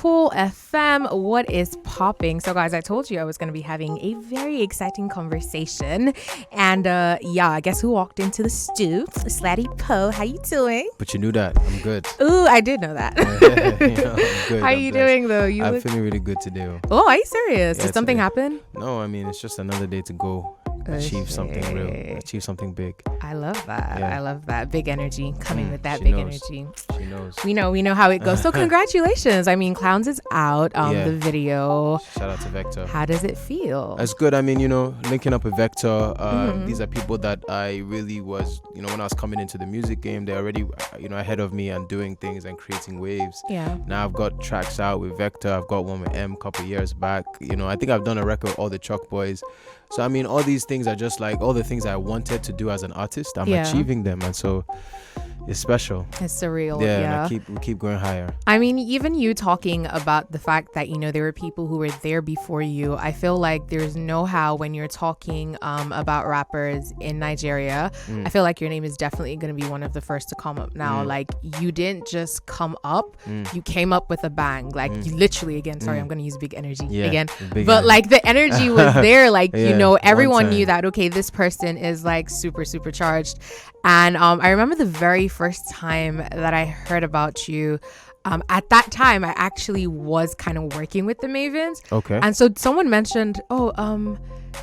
Cool FM. What is popping? So guys, I told you I was going to be having a very exciting conversation, and I guess who walked into the stew? It's Ladipoe. How you doing? But you knew that. I'm good. Ooh, I did know that. I'm good. How are you doing though? I'm feeling really good today. Oh, are you serious? Did something today. happen? No, I mean, it's just another day to go achieve something real, achieve something big. I love that. Yeah. I love that. Big energy. Coming with that she big knows. energy. She knows. We know how it goes. So congratulations. I mean, Clowns is out. Yeah. The video. Shout out to Vector. How does it feel? It's good. I mean, linking up with Vector, these are people that I really was, when I was coming into the music game, they're already, ahead of me and doing things and creating waves. Yeah. Now I've got tracks out with Vector. I've got one with M a couple years back. I think I've done a record with all the Chalk Boys. So, I mean, all these things are just like all the things I wanted to do as an artist. I'm achieving them. And so it's special. It's surreal. Yeah. And we keep going higher. I mean, even you talking about the fact that, there were people who were there before you. I feel like there's no how when you're talking about rappers in Nigeria. I feel like your name is definitely going to be one of the first to come up now. Like, you didn't just come up. You came up with a bang. Like, you literally, again, sorry, I'm going to use big energy again. But like the energy was there. Like, everyone knew that, okay, this person is like super, super charged. And I remember the very first time that I heard about you. At that time, I actually was kind of working with the Mavins. Okay. And so someone mentioned, we're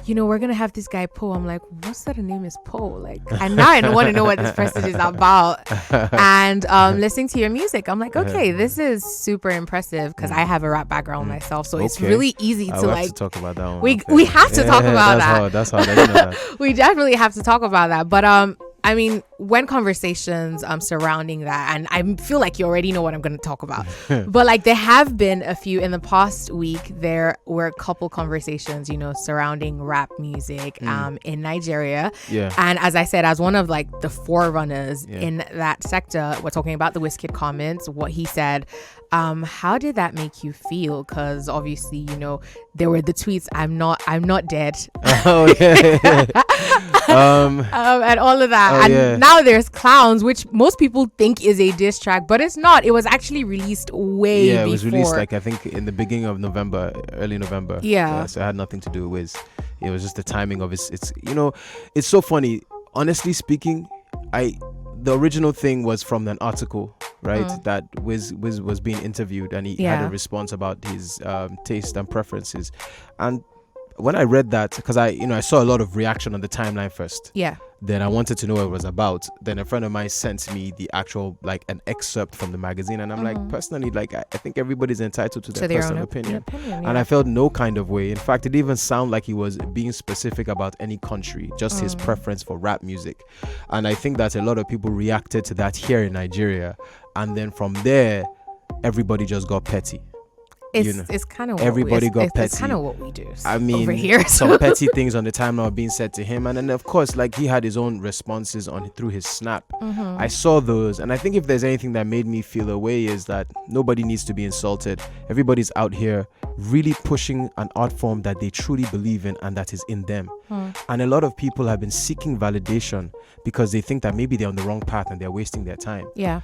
going to have this guy, Poe. I'm like, what's that? Her name is Poe. Like, and now I want to know what this person is about. And listening to your music, I'm like, okay, this is super impressive because I have a rap background myself. So it's really easy to have to talk about that one. We have to talk about that. That's hard. I didn't know that. We definitely have to talk about that. But I mean, when conversations surrounding that, and I feel like you already know what I'm going to talk about, but like there have been a few in the past week. There were a couple conversations, surrounding rap music in Nigeria. Yeah. And as I said, as one of like the forerunners in that sector, we're talking about the Wizkid comments, what he said. How did that make you feel? Because obviously, there were the tweets, I'm not dead. Oh, yeah. And all of that. Now there's Clowns, which most people think is a diss track, but it's not. It was actually released way before. Yeah, it was released like I think in the beginning of November, early November. Yeah. So it had nothing to do with it was just the timing of it's it's so funny. Honestly speaking, the original thing was from an article, right? That Wiz was being interviewed and he had a response about his taste and preferences. And when I read that, because I saw a lot of reaction on the timeline first. Yeah. Then I wanted to know what it was about. Then a friend of mine sent me the actual, like, an excerpt from the magazine. And I'm like, personally, like, I think everybody's entitled to their personal opinion. And I felt no kind of way. In fact, it didn't even sound like he was being specific about any country, just his preference for rap music. And I think that a lot of people reacted to that here in Nigeria. And then from there, everybody just got petty. It's kind of everybody got petty. It's kind of what we do. I mean, over here, some petty things on the timeline are being said to him, and then of course, like he had his own responses through his snap. I saw those, and I think if there's anything that made me feel away is that nobody needs to be insulted. Everybody's out here really pushing an art form that they truly believe in and that is in them. And a lot of people have been seeking validation because they think that maybe they're on the wrong path and they're wasting their time. Yeah.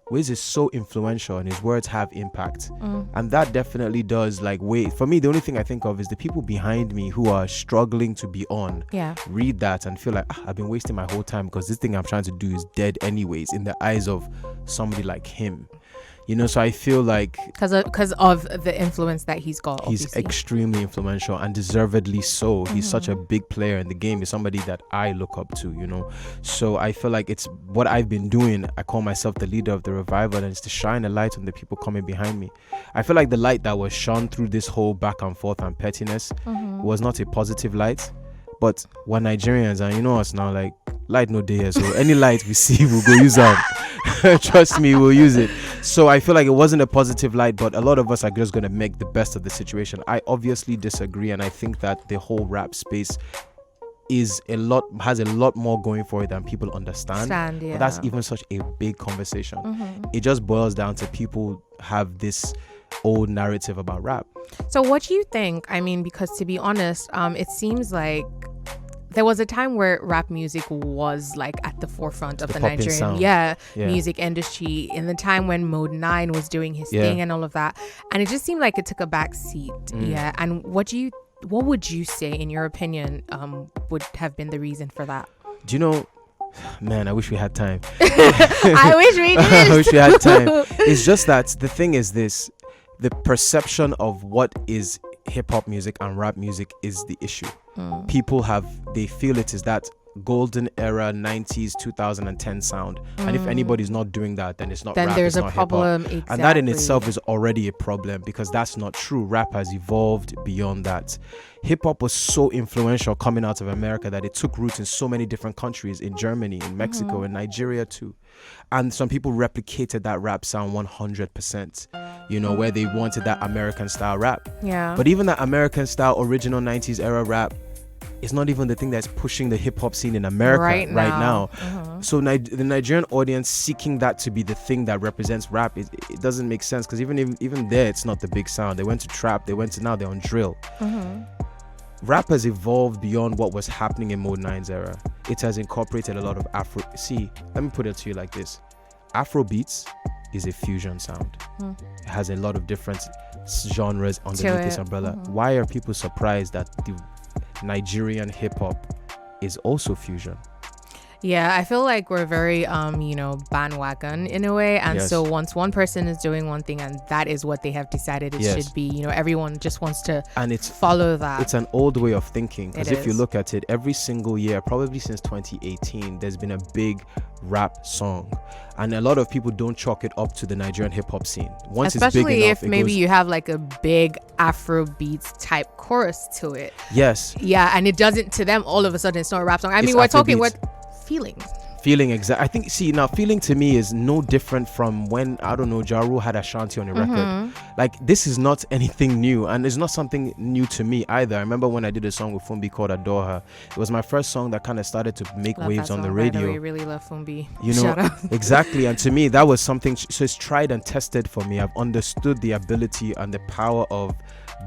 Wiz is so influential and his words have impact. And that definitely does for me, the only thing I think of is the people behind me who are struggling to be on. Yeah. Read that and feel like, I've been wasting my whole time because this thing I'm trying to do is dead anyways in the eyes of somebody like him. So I feel like because of the influence that he's got, he's obviously extremely influential and deservedly so. He's such a big player in the game. He's somebody that I look up to, so I feel like it's what I've been doing. I call myself the leader of the revival, and it's to shine a light on the people coming behind me. I feel like the light that was shone through this whole back and forth and pettiness was not a positive light, but we're Nigerians and us now, like light no day here, so any light we see we'll go use them. Trust me, we'll use it. So I feel like it wasn't a positive light, but a lot of us are just going to make the best of the situation. I obviously disagree, and I think that the whole rap space has a lot more going for it than people understand. But that's even such a big conversation. It just boils down to people have this old narrative about rap. So what do you think? I mean, because to be honest, it seems like there was a time where rap music was like at the forefront of the popping Nigerian sound. music industry in the time when Mode 9 was doing his thing and all of that. And it just seemed like it took a back seat. Yeah. And what would you say, in your opinion, would have been the reason for that? Do you know, man, I wish we had time. I wish we did. I wish we had time. It's just that the thing is this, the perception of what is hip-hop music and rap music is the issue. People they feel it is that golden era 90s 2010 sound, and if anybody's not doing that, then it's not then rap, there's it's a not problem. hip-hop. Exactly. And that in itself is already a problem, because that's not true. Rap has evolved beyond that. Hip-hop was so influential coming out of America that it took roots in so many different countries, in Germany, in Mexico, in Nigeria too. And some people replicated that rap sound 100%, where they wanted that American style rap. Yeah. But even that American style original 90s era rap, it's not even the thing that's pushing the hip-hop scene in America right now. So the Nigerian audience seeking that to be the thing that represents rap, it doesn't make sense, because even there, it's not the big sound. They went to trap, now they're on drill. Rap has evolved beyond what was happening in Mode 9's era. It has incorporated a lot of Afro. See, let me put it to you like this. Afrobeats is a fusion sound. It has a lot of different genres underneath this umbrella. Why are people surprised that the Nigerian hip-hop is also fusion? Yeah, I feel like we're very bandwagon in a way, and so once one person is doing one thing and that is what they have decided it should be, everyone just wants to follow that. It's an old way of thinking, because if you look at it, every single year, probably since 2018, there's been a big rap song, and a lot of people don't chalk it up to the Nigerian hip-hop scene. Especially if maybe you have like a big Afrobeats type chorus to it. And it doesn't, to them, all of a sudden it's not a rap song. I mean, we're talking feeling exactly. I think, feeling to me is no different from when, I don't know, Ja Rule had Ashanti on a record. Like, this is not anything new, and it's not something new to me either. I remember when I did a song with Fumbi called Adore Her. It was my first song that kind of started to make waves on the radio. I really love Fumbi. Shout out. Exactly. And to me, that was something, so it's tried and tested for me. I've understood the ability and the power of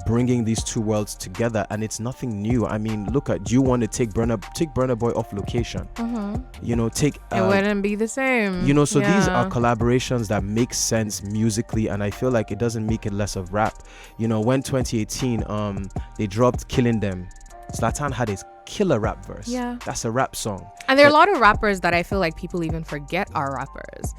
bringing these two worlds together, and it's nothing new. I mean, look at, do you want to take Burna Boy off location? It wouldn't be the same. So these are collaborations that make sense musically, and I feel like it doesn't make it less of rap. When 2018 they dropped Killing Them, Zlatan had his killer rap verse. That's a rap song. And there are a lot of rappers that I feel like people even forget are rappers.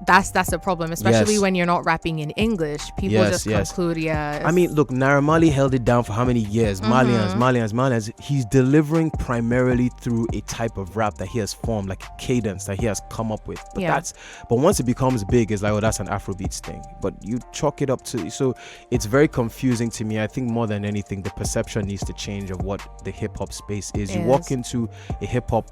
That's a problem, especially when you're not rapping in English. People just conclude, I mean, look, Naira Marley held it down for how many years? Malians. He's delivering primarily through a type of rap that he has formed, like a cadence that he has come up with. But once it becomes big, it's like, that's an Afrobeats thing. But you chalk it up to, so it's very confusing to me. I think more than anything, the perception needs to change of what the hip hop space is. You walk into a hip hop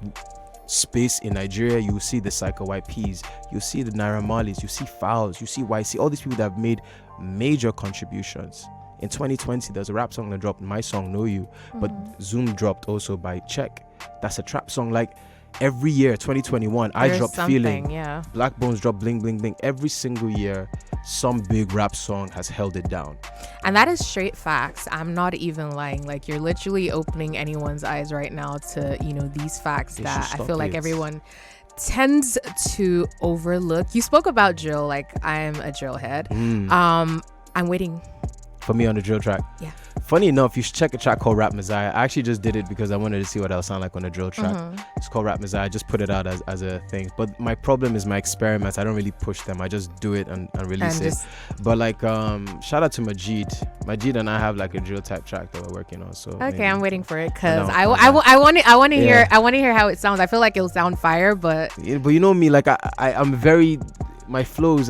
space in Nigeria, you see the Psycho YPs, you see the Naira Marleys, you see Fowls, you see YC, all these people that have made major contributions. In 2020, there's a rap song that dropped, my song Know You, but Zoom dropped also by Check. That's a trap song. Like, every year, 2021, I dropped Feeling, Black Bones dropped Bling Bling Bling. Every single year, some big rap song has held it down. And that is straight facts. I'm not even lying. Like, you're literally opening anyone's eyes right now to, these facts that I feel like everyone tends to overlook. You spoke about drill. Like, I'm a drill head. I'm waiting for me on the drill track. Funny enough, you should check a track called Rap Messiah. I actually just did it because I wanted to see what I'll sound like on a drill track. It's called Rap Messiah. I just put it out as a thing. But my problem is my experiments. I don't really push them. I just do it and release it. But like, shout out to Majid. Majid and I have like a drill type track that we're working on. So okay, I'm waiting for it because I want to hear how it sounds. I feel like it'll sound fire, but you know me, like I'm very, my flows.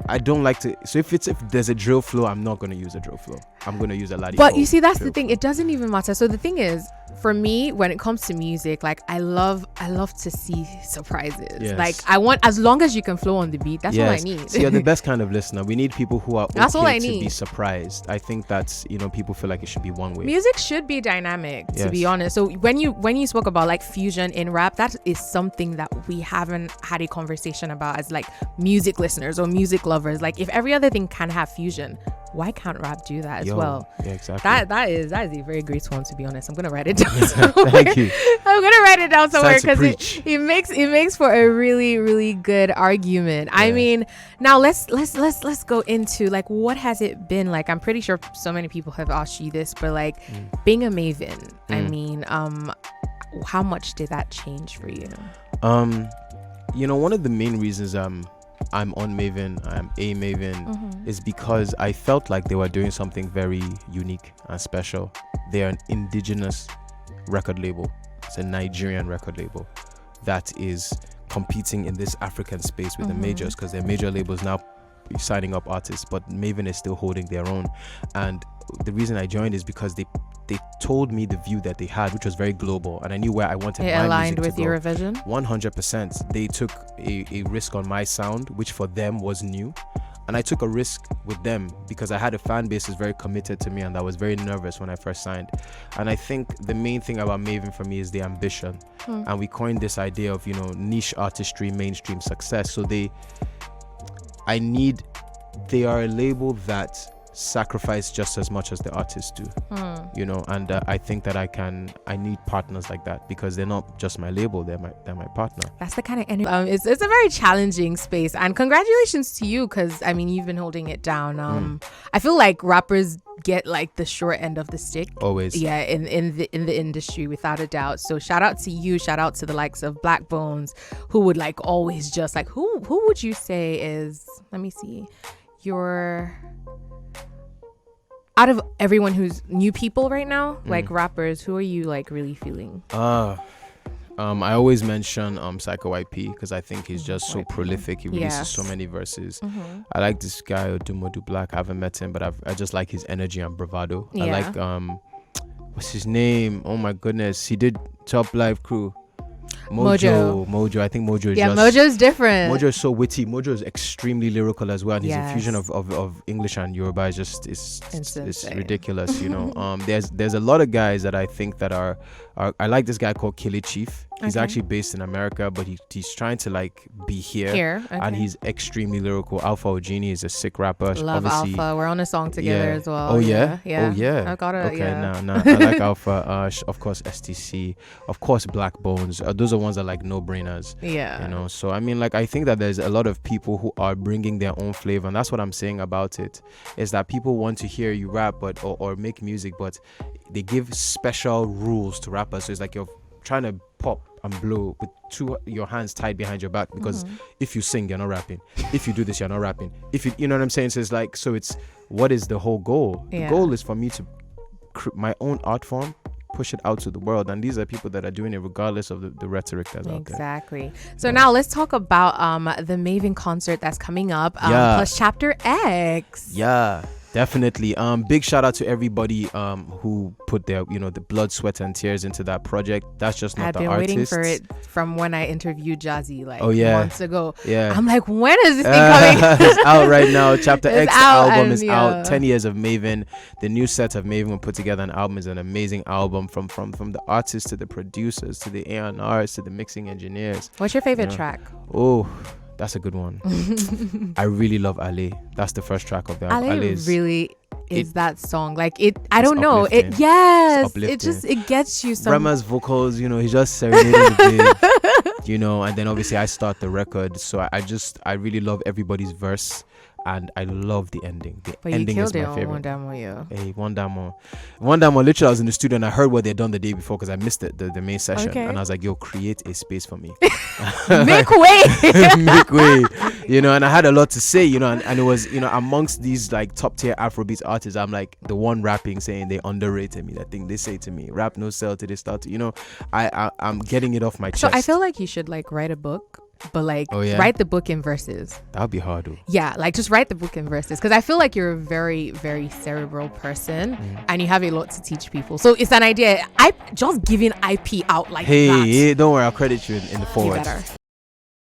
I don't like to, so if there's a drill flow, I'm not going to use a drill flow. I'm going to use a Ladipoe. But you see, that's the thing. It doesn't even matter. So the thing is, for me, when it comes to music, like I love to see surprises. Like I want, as long as you can flow on the beat, that's all I need. So you're the best kind of listener. We need people who are okay to be surprised. I think that's, people feel like it should be one way. Music should be dynamic, to be honest. So when you spoke about like fusion in rap, that is something that we haven't had a conversation about as like music listeners or music lovers. Like if every other thing can have fusion, why can't rap do that as Yo, well? Yeah, exactly. That is a very great one, to be honest. I'm gonna write it down somewhere. Thank you. I'm gonna write it down somewhere because Preach. it makes for a really, really good argument. I mean, now let's go into like, what has it been like? I'm pretty sure so many people have asked you this, but like being a Maavin, I mean, how much did that change for you? You know, one of the main reasons I'm on Maavin, I'm a Maavin, is because I felt like they were doing something very unique and special. They're an indigenous record label. It's a Nigerian record label that is competing in this African space with the majors, because their major labels now signing up artists, but Maavin is still holding their own. And the reason I joined is because they told me the view that they had, which was very global, and I knew where I wanted my aligned music with to go. your vision. 100%. They took a risk on my sound, which for them was new, and I took a risk with them because I had a fan base that's very committed to me, and I was very nervous when I first signed. And I think the main thing about Maavin for me is the ambition, and we coined this idea of, you know, niche artistry, mainstream success. So they are a label that sacrifice just as much as the artists do, you know, and I think that I need partners like that, because they're not just my label, they're my partner. That's the kind of energy. It's a very challenging space, and congratulations to you, because I mean, you've been holding it down. I feel like rappers get like the short end of the stick always, in the industry, without a doubt. So shout out to you, shout out to the likes of Black Bones, who would like always just like, who would you say is, let me see, your, out of everyone who's new people right now, like rappers, who are you like really feeling? I always mention Psycho IP, because I think he's just so prolific. He releases so many verses. I like this guy Odumodu Black. I haven't met him, but I just like his energy and bravado. I like what's his name? Oh my goodness, he did Top Life Crew. Mojo. I think Mojo is Mojo's different. Mojo is so witty. Mojo is extremely lyrical as well, and his infusion of English and Yoruba is just it's ridiculous, you know. There's a lot of guys that I think that are I like this guy called Killer Chief. He's actually based in America, but he's trying to like be here. And he's extremely lyrical. Alpha Ogini is a sick rapper. Love obviously. Alpha. We're on a song together as well. Oh yeah? Yeah. Oh yeah. I got it. Okay, no. I like Alpha. Of course STC. Of course Black Bones. Those are ones that like no brainers. Yeah. You know. So I mean, like, I think that there's a lot of people who are bringing their own flavor, and that's what I'm saying about it. Is that people want to hear you rap, but or make music, but they give special rules to rappers. So it's like you're trying to pop and blow with your hands tied behind your back, because if you sing, you're not rapping. If you do this, you're not rapping. If you know what I'm saying? So it's like, what is the whole goal? The goal is for me to my own art form, push it out to the world, and these are people that are doing it regardless of the rhetoric that's out there. Exactly. So now let's talk about the Maavin concert that's coming up, plus Chapter X. Yeah. Definitely. Big shout out to everybody who put their, you know, the blood, sweat, and tears into that project. That's just not the artist. I've been waiting for it from when I interviewed Jazzy months ago. Yeah. I'm like, when is this thing coming? It's out right now. Chapter X album is out. 10 years of Maavin. The new set of Maavin will put together an album. Is an amazing album from the artists to the producers to the A&Rs to the mixing engineers. What's your favorite track? Oh, that's a good one. I really love Ale. That's the first track of the album. Ale really is that song. Like it, I don't know. It gets you some. Rema's vocals, you know, he's just serenading the babe, you know, and then obviously I start the record. So I really love everybody's verse. And I love the ending. The ending is my favorite. Hey, One Damo. Literally, I was in the studio and I heard what they'd done the day before, because I missed the main session. Okay. And I was like, yo, create a space for me. Make way. Make way. You know, and I had a lot to say, you know, and it was, you know, amongst these like top tier Afrobeats artists, I'm like the one rapping saying they underrated me. That thing they say to me, rap no sell till they start to, you know, I'm getting it off my chest. So I feel like you should like write a book. But like write the book in verses. That would be hard though. Yeah, like just write the book in verses, because I feel like you're a very, very cerebral person and you have a lot to teach people. So it's an idea. I just giving IP out like that. Hey, don't worry, I'll credit you in the forward.